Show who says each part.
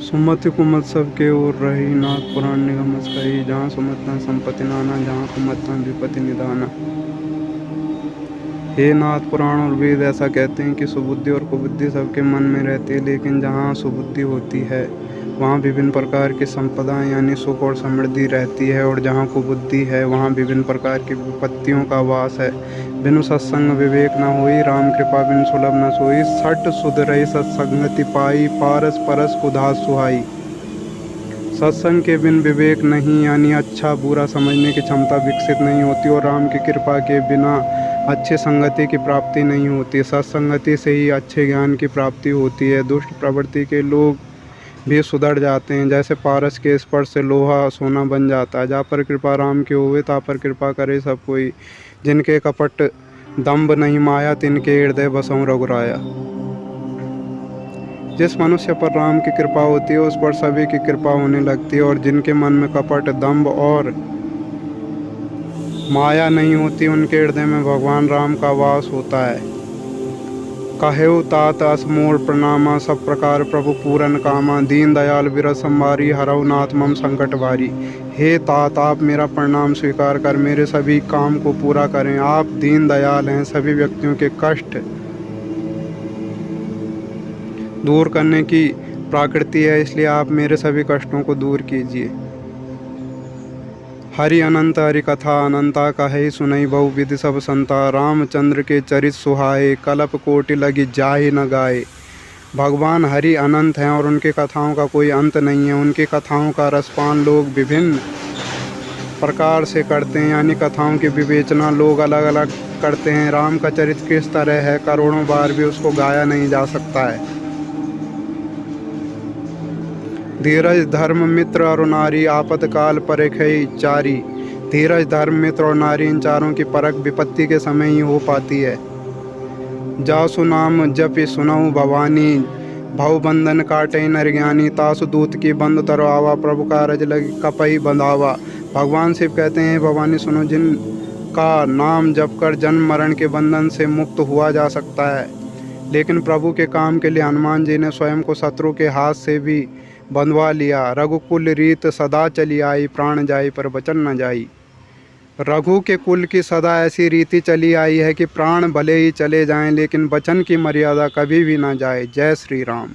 Speaker 1: सुमति कुमत सब के ओर रही, नाथ पुराण निगम कही। जहाँ सुमत न संपत्ति नाना, जहाँ कुमत न विपत्ति निदाना। हे नाथ, पुराण और वेद ऐसा कहते हैं कि सुबुद्धि और कुबुद्धि सबके मन में रहती है, लेकिन जहाँ सुबुद्धि होती है वहाँ विभिन्न प्रकार की संपदाएं यानी सुख और समृद्धि रहती है, और जहाँ कुबुद्धि है वहाँ विभिन्न प्रकार की विपत्तियों का वास है। बिनु सत्संग विवेक न होई, राम कृपा बिनु सुलभ न सोई। सठ सुधरई सत्संगति पाई, पारस परस उदास सुहाई। सत्संग के बिन विवेक नहीं यानी अच्छा बुरा समझने की क्षमता विकसित नहीं होती, और राम की कृपा के बिना अच्छी संगति की प्राप्ति नहीं होती। सत्संगति से ही अच्छे ज्ञान की प्राप्ति होती है। दुष्ट प्रवृत्ति के लोग भी सुधर जाते हैं, जैसे पारस के स्पर्श से लोहा सोना बन जाता है। जा पर कृपा राम के होवे, ता पर कृपा करे सब कोई। जिनके कपट दम्भ नहीं माया, तिनके हृदय बसऊं रघुराया। जिस मनुष्य पर राम की कृपा होती है उस पर सभी की कृपा होने लगती है, और जिनके मन में कपट दम्भ और माया नहीं होती उनके हृदय में भगवान राम का वास होता है। कहेउ तात असमोर प्रणामा, सब प्रकार प्रभु पूरन कामा। दीन दयाल विरस संवारी, हरऊ नाथ मम संकट भारी। हे तात, आप मेरा प्रणाम स्वीकार कर मेरे सभी काम को पूरा करें। आप दीन दयाल हैं, सभी व्यक्तियों के कष्ट दूर करने की प्रकृति है, इसलिए आप मेरे सभी कष्टों को दूर कीजिए। हरि अनंत हरि कथा अनंता, कहे सुनई बहु विधि सब संता। रामचंद्र के चरित सुहाए, कलप कोटि लगी जाहि न गाए। भगवान हरि अनंत हैं और उनकी कथाओं का कोई अंत नहीं है। उनकी कथाओं का रसपान लोग विभिन्न प्रकार से करते हैं, यानी कथाओं की विवेचना लोग अलग अलग करते हैं। राम का चरित्र किस तरह है, करोड़ों बार भी उसको गाया नहीं जा सकता है। धीरज धर्म मित्र और नारी, आपतकाल परखई चारी। धीरज धर्म मित्र और नारी, इन चारों की परख विपत्ति के समय ही हो पाती है। जासु नाम जपि सुनऊ भवानी, भव बंधन काटे नर ज्ञानी। तासु दूत की बंद तरो आवा, प्रभु कारज लगी कपहि बंधावा। भगवान शिव कहते हैं, भवानी सुनो, जिनका नाम जपकर जन्म मरण के बंधन से मुक्त हुआ जा सकता है, लेकिन प्रभु के काम के लिए हनुमान जी ने स्वयं को शत्रु के हाथ से भी बंधवा लिया। रघुकुल रीत सदा चली आई, प्राण जाई पर वचन न जाई। रघु के कुल की सदा ऐसी रीति चली आई है कि प्राण भले ही चले जाएं, लेकिन वचन की मर्यादा कभी भी ना जाए। जय श्री राम।